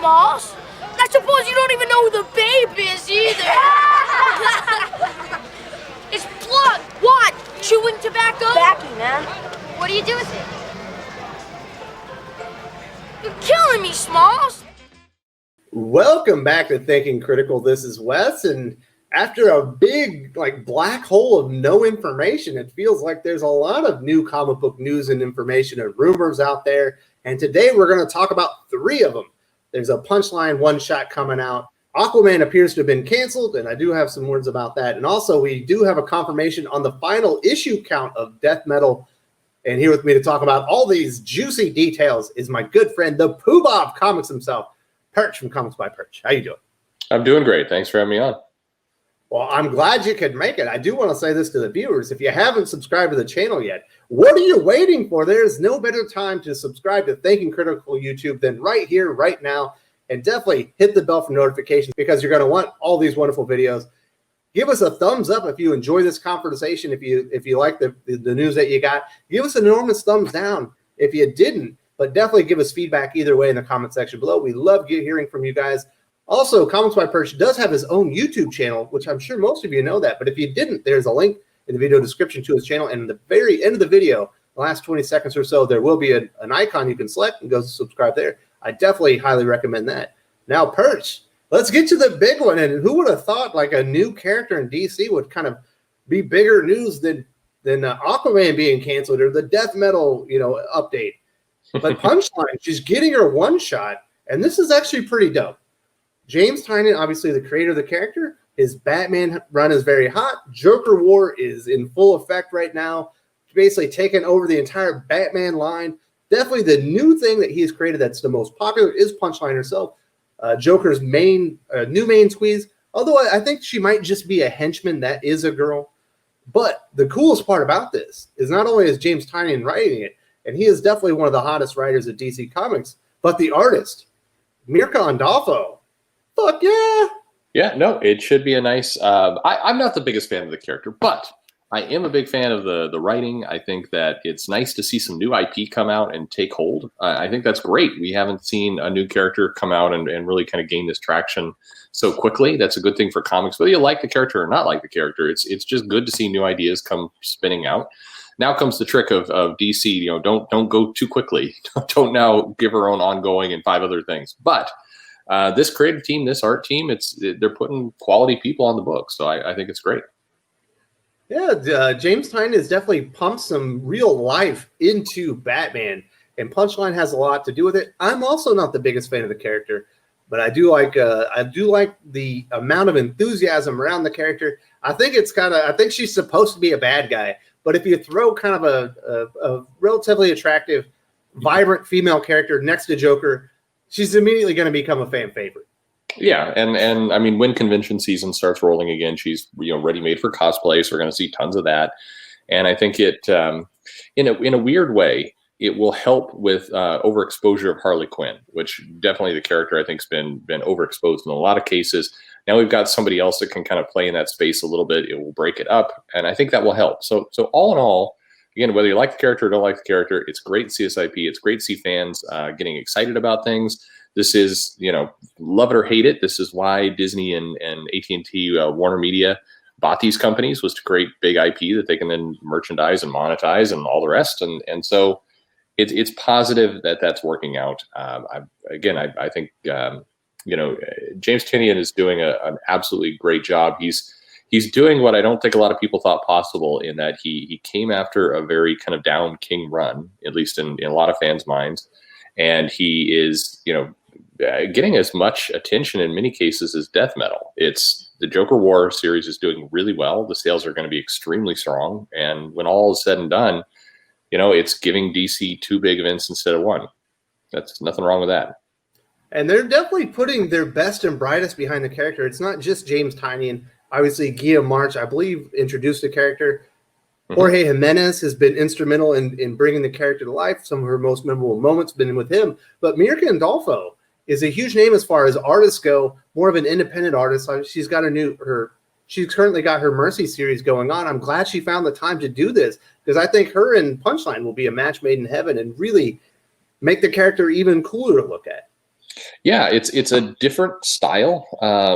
Smalls. I suppose you don't even know who the babe is either. It's plugged. What? Chewing tobacco? Backy, man. What do you do with it? You're killing me, Smalls. Welcome back to Thinking Critical. This is Wes, and after a big black hole of no information, it feels like there's a lot of new comic book news and information and rumors out there. And today we're going to talk about 3 of them. There's a Punchline one-shot coming out. Aquaman appears to have been canceled, and I do have some words about that. And also, we do have a confirmation on the final issue count of Death Metal. And here with me to talk about all these juicy details is my good friend, the Pooh Bob Comics himself, Perch from Comics by Perch. How you doing? I'm doing great. Thanks for having me on. Well, I'm glad you could make it. I do want to say this to the viewers. If you haven't subscribed to the channel yet, what are you waiting for? There is no better time to subscribe to Thinking Critical YouTube than right here, right now. And definitely hit the bell for notifications because you're going to want all these wonderful videos. Give us a thumbs up if you enjoy this conversation. If you like the news that you got, give us an enormous thumbs down if you didn't. But definitely give us feedback either way in the comment section below. We love hearing from you guys. Also, Comics by Perch does have his own YouTube channel, which I'm sure most of you know that. But if you didn't, there's a link in the video description to his channel. And in the very end of the video, the last 20 seconds or so, there will be an icon you can select and go subscribe there. I definitely highly recommend that. Now, Perch, let's get to the big one. And who would have thought a new character in DC would kind of be bigger news than Aquaman being canceled or the Death Metal update? But Punchline, she's getting her one shot, and this is actually pretty dope. James Tynion, obviously the creator of the character, his Batman run is very hot. Joker War is in full effect right now, basically taking over the entire Batman line. Definitely the new thing that he's created that's the most popular is Punchline herself. Joker's new main squeeze, although I think she might just be a henchman that is a girl. But the coolest part about this is not only is James Tynion writing it, and he is definitely one of the hottest writers of DC Comics, but the artist, Mirka Andolfo. Fuck yeah! Yeah, no, it should be a nice... I'm not the biggest fan of the character, but I am a big fan of the writing. I think that it's nice to see some new IP come out and take hold. I think that's great. We haven't seen a new character come out and really kind of gain this traction so quickly. That's a good thing for comics. Whether you like the character or not like the character, it's just good to see new ideas come spinning out. Now comes the trick of DC. Don't go too quickly. Don't now give her own ongoing and 5 other things. But this creative team, this art team, they're putting quality people on the book. So I think it's great. Yeah, James Tynion has definitely pumped some real life into Batman, and Punchline has a lot to do with it. I'm also not the biggest fan of the character, but I do like the amount of enthusiasm around the character. I think I think she's supposed to be a bad guy, but if you throw kind of a relatively attractive, vibrant female character next to Joker, she's immediately going to become a fan favorite. Yeah, and I mean, when convention season starts rolling again, she's ready-made for cosplay, so we're going to see tons of that. And I think it, in a weird way, it will help with overexposure of Harley Quinn, which definitely the character I think's been overexposed in a lot of cases. Now we've got somebody else that can kind of play in that space a little bit. It will break it up, and I think that will help. So all in all, again, whether you like the character or don't like the character, it's great to see this IP. It's great to see fans getting excited about things. This is, love it or hate it. This is why Disney and AT&T, Warner Media bought these companies, was to create big IP that they can then merchandise and monetize and all the rest. And so it's positive that that's working out. I think, James Tynion is doing an absolutely great job. He's doing what I don't think a lot of people thought possible, in that he came after a very kind of down King run, at least in a lot of fans' minds. And he is, getting as much attention in many cases as Death Metal. It's the Joker War series is doing really well. The sales are going to be extremely strong. And when all is said and done, it's giving DC 2 big events instead of 1. That's nothing wrong with that. And they're definitely putting their best and brightest behind the character. It's not just James Tynion. Obviously, Guillaume March, I believe, introduced the character. Jorge Jimenez has been instrumental in bringing the character to life. Some of her most memorable moments have been with him. But Mirka Andolfo is a huge name as far as artists go, more of an independent artist. She's got she's currently got her Mercy series going on. I'm glad she found the time to do this, because I think her and Punchline will be a match made in heaven and really make the character even cooler to look at. Yeah, it's a different style.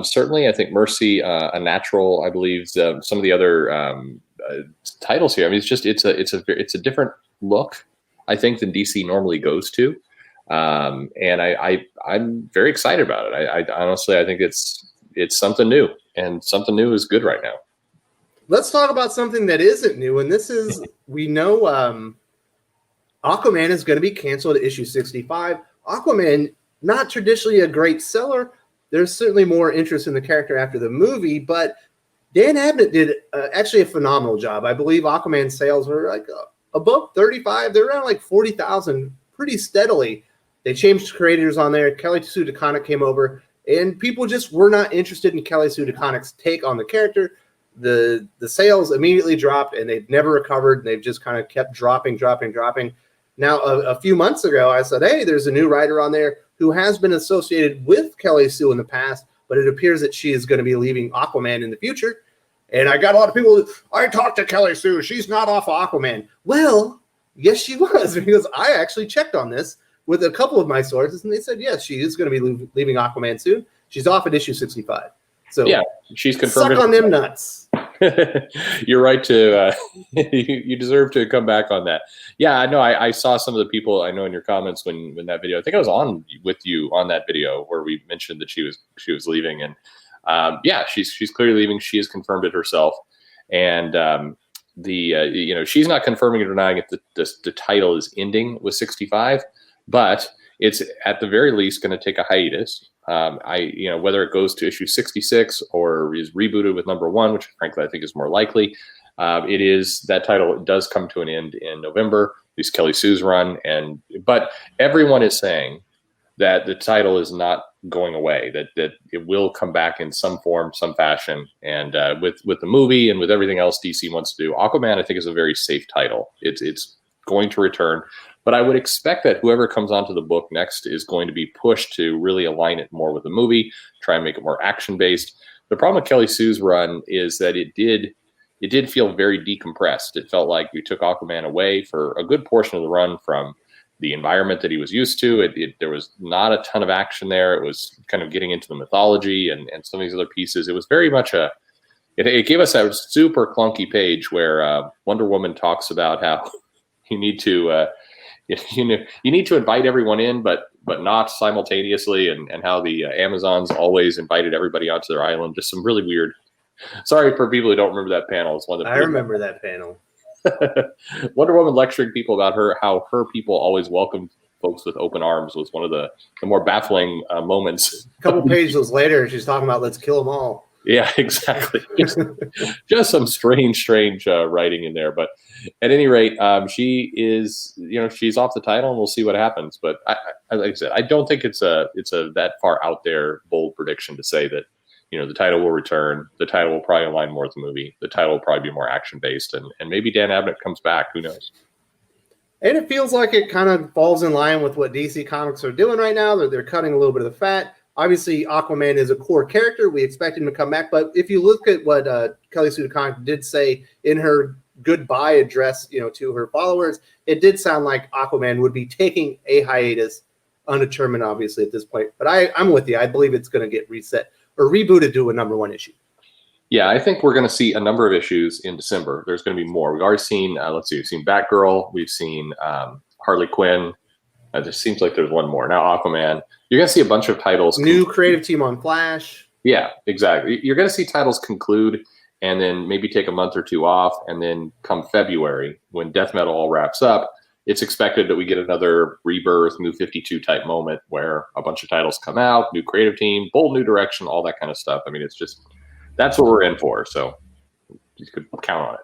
Certainly, I think Mercy, a natural. I believe some of the other titles here. I mean, it's a different look, I think, than DC normally goes to, and I'm very excited about it. I honestly, I think it's something new, and something new is good right now. Let's talk about something that isn't new, and this is, we know Aquaman is going to be canceled at issue 65. Aquaman, not traditionally a great seller. There's certainly more interest in the character after the movie, but Dan Abnett did actually a phenomenal job. I believe Aquaman sales were like above 35. They're around like 40,000 pretty steadily. They changed creators on there. Kelly Sue DeConnick came over, and people just were not interested in Kelly Sue DeConnick's take on the character. The sales immediately dropped, and they've never recovered. And they've just kind of kept dropping. Now, a few months ago, I said, hey, there's a new writer on there who has been associated with Kelly Sue in the past, but it appears that she is going to be leaving Aquaman in the future. And I got a lot of people, I talked to Kelly Sue. She's not off of Aquaman. Well, yes, she was, because I actually checked on this with a couple of my sources, and they said, yes, she is going to be leaving Aquaman soon. She's off at issue 65. So yeah, she's confirmed. Suck on them nuts. You're right to you deserve to come back on that. Yeah, I know. I saw some of the people I know in your comments when that video. I think I was on with you on that video where we mentioned that she was leaving, and yeah, she's clearly leaving. She has confirmed it herself, and she's not confirming it or denying it. The title is ending with 65, but it's at the very least going to take a hiatus. Whether it goes to issue 66 or is rebooted with #1, which frankly I think is more likely, that title does come to an end in November. At least Kelly Sue's run, but everyone is saying that the title is not going away. That it will come back in some form, some fashion, and with the movie and with everything else DC wants to do, Aquaman I think is a very safe title. It's going to return. But I would expect that whoever comes onto the book next is going to be pushed to really align it more with the movie, try and make it more action-based. The problem with Kelly Sue's run is that it did feel very decompressed. It felt like we took Aquaman away for a good portion of the run from the environment that he was used to. There was not a ton of action there. It was kind of getting into the mythology and some of these other pieces. It was very much it gave us a super clunky page where Wonder Woman talks about how you need to you need to invite everyone in, but not simultaneously, and how the Amazons always invited everybody onto their island. Just some really weird. Sorry for people who don't remember that panel. It's one that I remember that panel. Wonder Woman lecturing people about how her people always welcomed folks with open arms was one of the more baffling moments. A couple pages later, she's talking about let's kill them all. Yeah, exactly. Just some strange writing in there. But at any rate, she is, she's off the title, and we'll see what happens. But like I said, I don't think it's a that far out there bold prediction to say that, the title will return. The title will probably align more with the movie. The title will probably be more action based, and maybe Dan Abnett comes back. Who knows? And it feels like it kind of falls in line with what DC Comics are doing right now. They're cutting a little bit of the fat. Obviously, Aquaman is a core character. We expect him to come back. But if you look at what Kelly Sue DeConnick did say in her goodbye address, to her followers, it did sound like Aquaman would be taking a hiatus, undetermined, obviously, at this point. But I'm with you. I believe it's going to get reset or rebooted to a #1 issue. Yeah, I think we're going to see a number of issues in December. There's going to be more. We've already seen, we've seen Batgirl. We've seen Harley Quinn. It just seems like there's one more. Now Aquaman. You're going to see a bunch of titles. New creative team on Flash. Yeah, exactly. You're going to see titles conclude and then maybe take a month or two off. And then come February, when Death Metal all wraps up, it's expected that we get another rebirth, New 52 type moment where a bunch of titles come out, new creative team, bold new direction, all that kind of stuff. I mean, it's just, that's what we're in for. So you could count on it.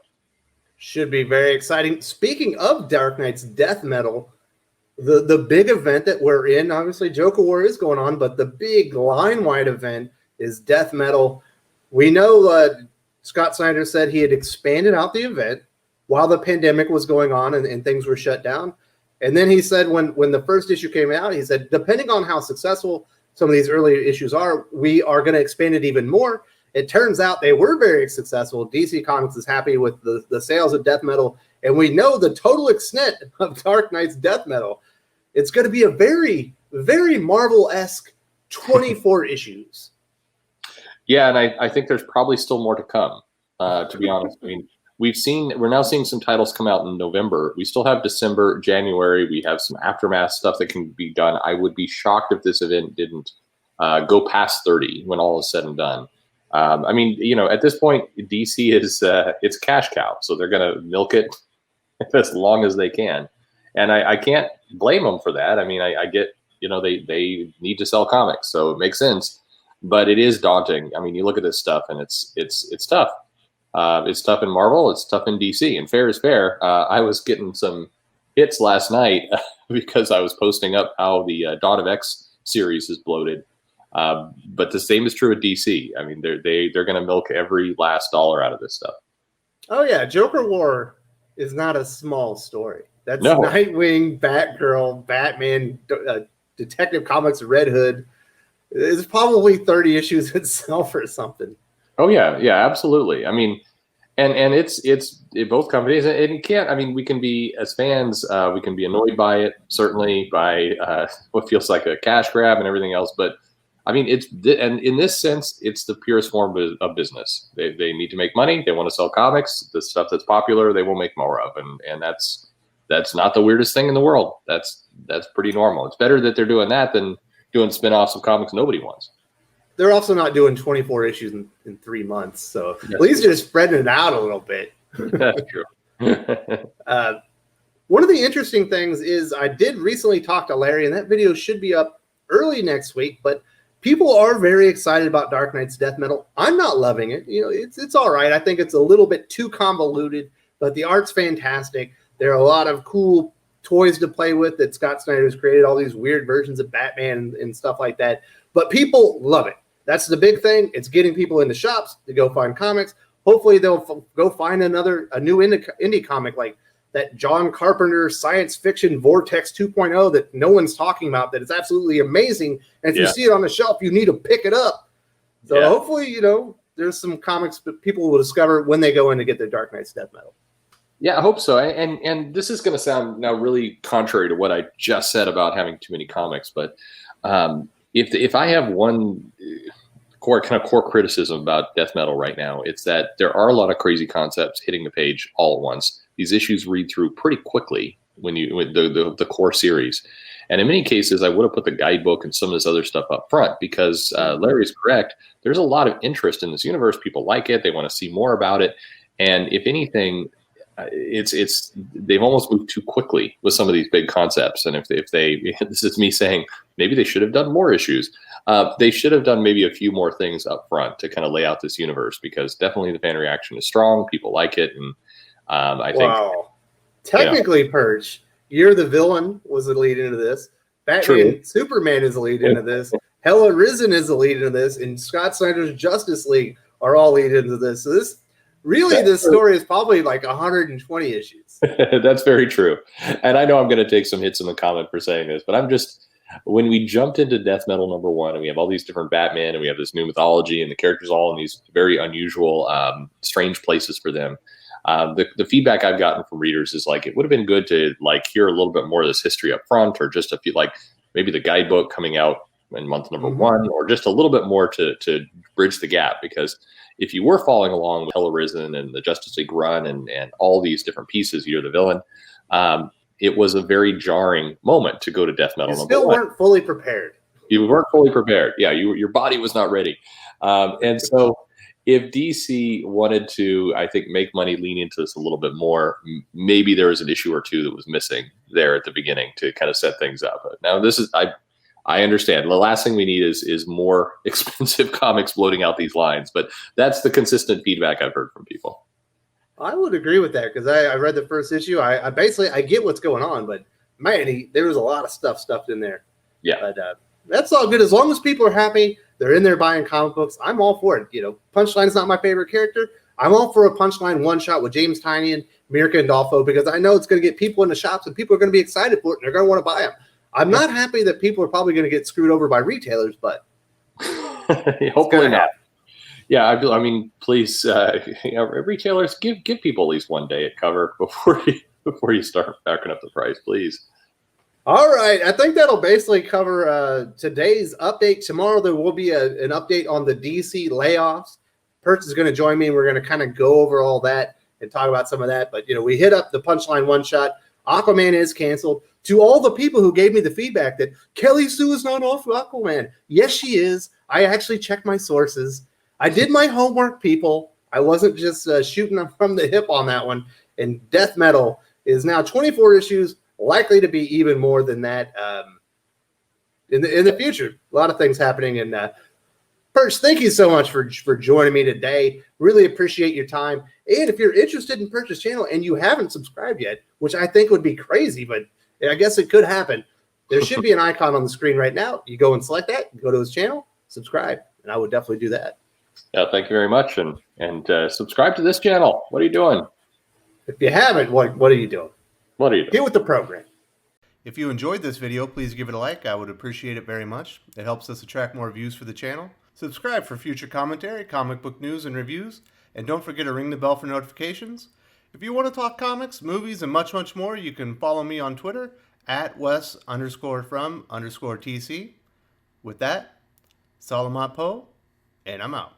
Should be very exciting. Speaking of Dark Knight's Death Metal, the big event that we're in, obviously Joker War is going on, but the big line-wide event is Death Metal. We know Scott Snyder said he had expanded out the event while the pandemic was going on and things were shut down. And then he said when the first issue came out, he said, depending on how successful some of these earlier issues are, we are going to expand it even more. It turns out they were very successful. DC Comics is happy with the sales of Death Metal, and we know the total extent of Dark Knight's Death Metal. It's going to be a very, very Marvel-esque 24 issues. Yeah, and I think there's probably still more to come, to be honest. I mean, we're now seeing some titles come out in November. We still have December, January. We have some Aftermath stuff that can be done. I would be shocked if this event didn't go past 30 when all is said and done. I mean, at this point, DC is it's cash cow, so they're going to milk it as long as they can. And I can't blame them for that. I mean, I get, they need to sell comics, so it makes sense. But it is daunting. I mean, you look at this stuff, and it's tough. It's tough in Marvel. It's tough in DC. And fair is fair. I was getting some hits last night because I was posting up how the Dawn of X series is bloated. But the same is true at DC. I mean, they're going to milk every last dollar out of this stuff. Oh yeah, Joker War is not a small story. That's Nightwing, Batgirl, Batman, Detective Comics, Red Hood. It's probably 30 issues itself or something. Oh yeah, absolutely. I mean, and it's both companies, and you can't. I mean, we can be as fans, we can be annoyed by it, certainly by what feels like a cash grab and everything else. But I mean, and in this sense, it's the purest form of business. They need to make money. They want to sell comics. The stuff that's popular, they will make more of, and that's not the weirdest thing in the world. That's pretty normal. It's better that they're doing that than doing spin-offs of comics nobody wants. They're also not doing 24 issues in 3 months, so at least they're spreading it out a little bit. That's true. One of the interesting things is I did recently talk to Larry, and that video should be up early next week, but people are very excited about Dark Knight's Death Metal. I'm not loving it. It's all right. I think it's a little bit too convoluted, but the art's fantastic. There are a lot of cool toys to play with that Scott Snyder's created, all these weird versions of Batman and stuff like that. But people love it. That's the big thing. It's getting people into shops to go find comics. Hopefully they'll go find a new indie comic like that John Carpenter science fiction Vortex 2.0 that no one's talking about, that is absolutely amazing. And if you see it on the shelf, you need to pick it up. So hopefully, there's some comics that people will discover when they go in to get their Dark Knight's Death Metal. Yeah, I hope so. And this is going to sound now really contrary to what I just said about having too many comics, but if I have one core criticism about Death Metal right now, it's that there are a lot of crazy concepts hitting the page all at once. These issues read through pretty quickly with the core series. And in many cases, I would have put the guidebook and some of this other stuff up front because Larry's correct. There's a lot of interest in this universe. People like it. They want to see more about it. And if anything, they've almost moved too quickly with some of these big concepts. And if they this is me saying maybe they should have done more issues. They should have done maybe a few more things up front to kind of lay out this universe, because definitely the fan reaction is strong. People like it. And I think technically, Perch, You're the Villain was the lead into this. Batman, Superman is the lead into this. Hella Risen is the lead into this, and Scott Snyder's Justice League are all lead into this. So this story is probably like 120 issues. That's very true. And I know I'm going to take some hits in the comment for saying this, but when we jumped into Death Metal #1 and we have all these different Batman and we have this new mythology and the characters all in these very unusual, strange places for them. The feedback I've gotten from readers is like, it would have been good to hear a little bit more of this history up front, or just a few, maybe the guidebook coming out in month #1, or just a little bit more to bridge the gap. Because if you were following along with Hella Risen and the Justice League run and all these different pieces, You're the Villain, it was a very jarring moment to go to Death Metal #1. You still weren't fully prepared. You weren't fully prepared. Yeah, your body was not ready. And so if DC wanted to, I think, make money, lean into this a little bit more, maybe there was an issue or two that was missing there at the beginning to kind of set things up. Now, this is I understand. The last thing we need is more expensive comics floating out these lines, but that's the consistent feedback I've heard from people. I would agree with that, because I read the first issue. I basically get what's going on, but man, there was a lot of stuff stuffed in there. Yeah, but that's all good as long as people are happy. They're in there buying comic books. I'm all for it. Punchline's not my favorite character. I'm all for a Punchline one-shot with James Tynion, Mirka Andolfo, because I know it's going to get people in the shops and people are going to be excited for it and they're going to want to buy them. I'm not happy that people are probably going to get screwed over by retailers, but hopefully not. Yeah, I mean, please, retailers, give people at least one day at cover before you start backing up the price, please. All right, I think that'll basically cover today's update. Tomorrow there will be an update on the DC layoffs. Perch is going to join me, and we're going to kind of go over all that and talk about some of that. But, we hit up the Punchline one-shot. Aquaman is canceled. To all the people who gave me the feedback that Kelly Sue is not off Aquaman. Yes, she is. I actually checked my sources. I did my homework, people. I wasn't just shooting from the hip on that one. And Death Metal is now 24 issues, likely to be even more than that in the future. A lot of things happening. And Perch, thank you so much for joining me today. Really appreciate your time. And if you're interested in Perch's channel and you haven't subscribed yet, which I think would be crazy, but I guess it could happen, there should be an icon on the screen right now. You go and select that, go to his channel, subscribe, and I would definitely do that. Yeah, thank you very much. And subscribe to this channel. What are you doing? If you haven't, what are you doing? What are you doing? Get with the program. If you enjoyed this video, please give it a like. I would appreciate it very much. It helps us attract more views for the channel. Subscribe for future commentary, comic book news, and reviews. And don't forget to ring the bell for notifications. If you want to talk comics, movies, and much, much more, you can follow me on Twitter at Wes_from_TC. With that, Salamat Po, and I'm out.